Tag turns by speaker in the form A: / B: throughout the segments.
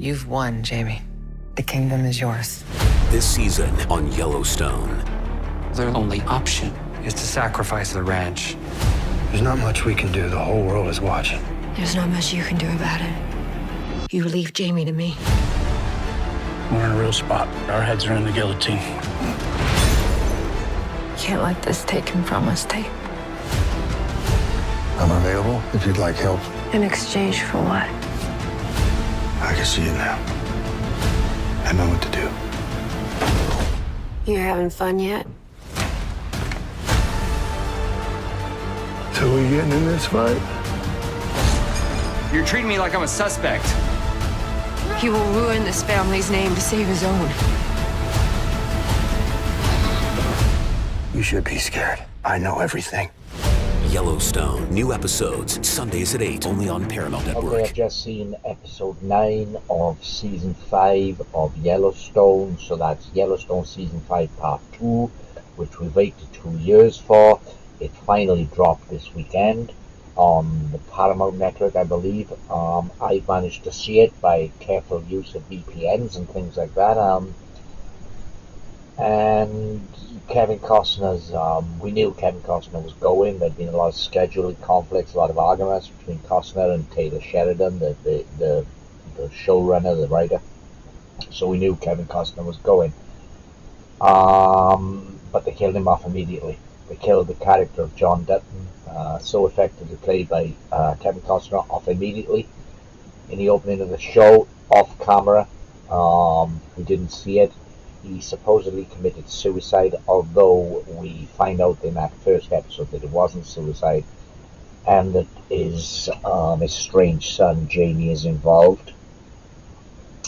A: You've won, Jamie. The kingdom is yours.
B: This season on Yellowstone.
C: Their only option is to sacrifice the ranch.
D: There's not much we can do. The whole world is watching.
E: There's not much you can do about it. You leave Jamie to me.
D: We're in a real spot. Our heads are in the guillotine.
E: Can't let this take him from us, Tate.
F: I'm available if you'd like help.
E: In exchange for what?
F: I can see it now. I know what to do.
E: You having fun yet?
F: So we getting in this fight?
C: You're treating me like I'm a suspect.
E: He will ruin this family's name to save his own.
F: You should be scared. I know everything.
B: Yellowstone. New episodes, Sundays at 8, only on Paramount Network.
G: Okay, I've just seen episode 9 of season 5 of Yellowstone. So that's Yellowstone season 5 part 2, which we waited 2 years for. It finally dropped this weekend on the Paramount network, I believe. I managed to see it by careful use of VPNs and things like that. And Kevin Costner's, we knew Kevin Costner was going. There'd been a lot of scheduling conflicts, a lot of arguments between Costner and Taylor Sheridan, the showrunner, the writer. So we knew Kevin Costner was going. But they killed him off immediately. They killed the character of John Dutton, so effectively played by Kevin Costner, off immediately in the opening of the show, off camera. We didn't see it. He supposedly committed suicide, although we find out in that first episode that it wasn't suicide, and that his estranged son Jamie is involved.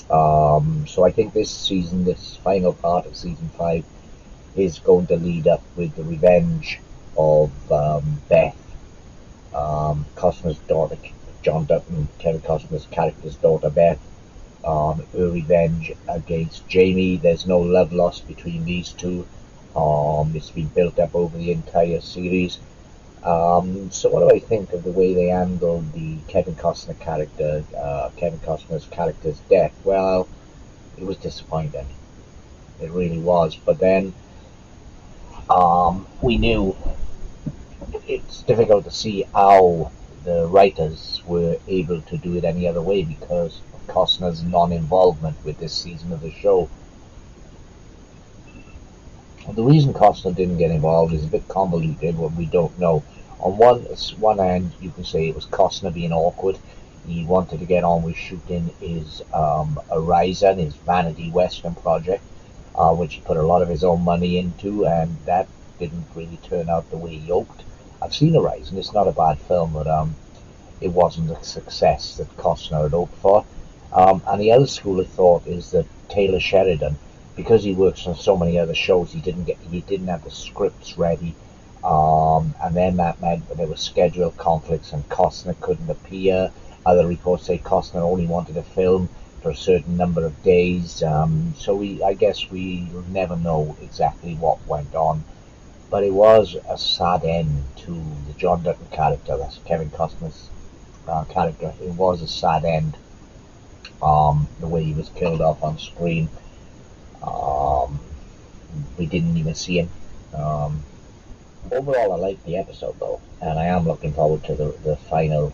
G: So I think this season, this final part of season 5, is going to lead up with the revenge of Beth, Costner's daughter, John Dutton, Kevin Costner's character's daughter Beth. Her revenge against Jamie. There's no love lost between these two. It's been built up over the entire series. So what do I think of the way they handled the Kevin Costner character, Kevin Costner's character's death? Well, it was disappointing. It really was. But then we knew it's difficult to see how the writers were able to do it any other way because of Costner's non-involvement with this season of the show. And the reason Costner didn't get involved is a bit convoluted, what we don't know. On one hand, you can say it was Costner being awkward. He wanted to get on with shooting his Horizon, his vanity western project, which he put a lot of his own money into, and that didn't really turn out the way he hoped. I've seen Horizon. It's not a bad film, but it wasn't the success that Costner had hoped for. And the other school of thought is that Taylor Sheridan, because he works on so many other shows, he didn't have the scripts ready, and then that meant that there were schedule conflicts and Costner couldn't appear. Other reports say Costner only wanted to film for a certain number of days, so I guess we never know exactly what went on. But it was a sad end to the John Dutton character, that's Kevin Costner's character. It was a sad end, the way he was killed off on screen. We didn't even see him. Overall, I liked the episode though, and I am looking forward to the final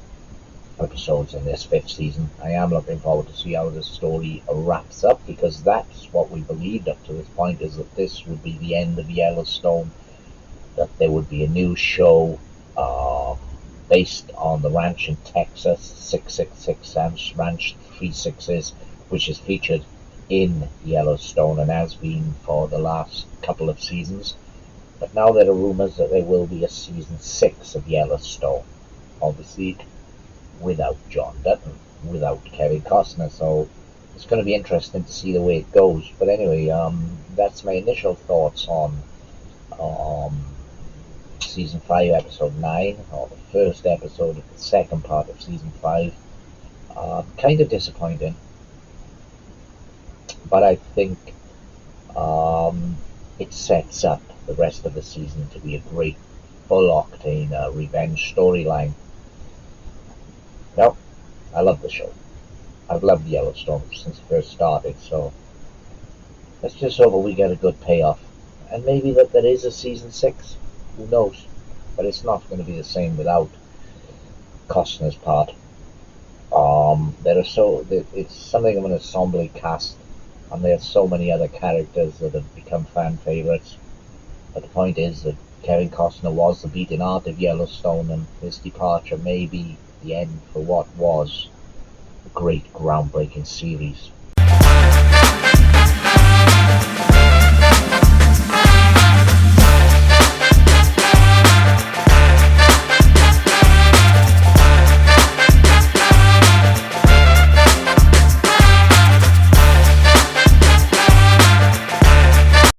G: episodes in this 5th season. I am looking forward to see how the story wraps up, because that's what we believed up to this point, is that this would be the end of Yellowstone, that there would be a new show based on the ranch in Texas, 666 Ranch 36s, which is featured in Yellowstone and has been for the last couple of seasons. But now there are rumors that there will be a season 6 of Yellowstone, obviously without John Dutton, without Kevin Costner, so it's going to be interesting to see the way it goes. But anyway, that's my initial thoughts on season 5 episode 9, or the first episode of the second part of season 5. Kind of disappointing, but I think it sets up the rest of the season to be a great full-octane revenge storyline. No, I love the show. I've loved Yellowstone since it first started, so let's just hope we get a good payoff. And maybe that there is a season 6. Who knows? But it's not going to be the same without Costner's part. It's something of an ensemble cast, and there are so many other characters that have become fan favorites. But the point is that Kevin Costner was the beating heart of Yellowstone, and his departure may be the end for what was a great groundbreaking series.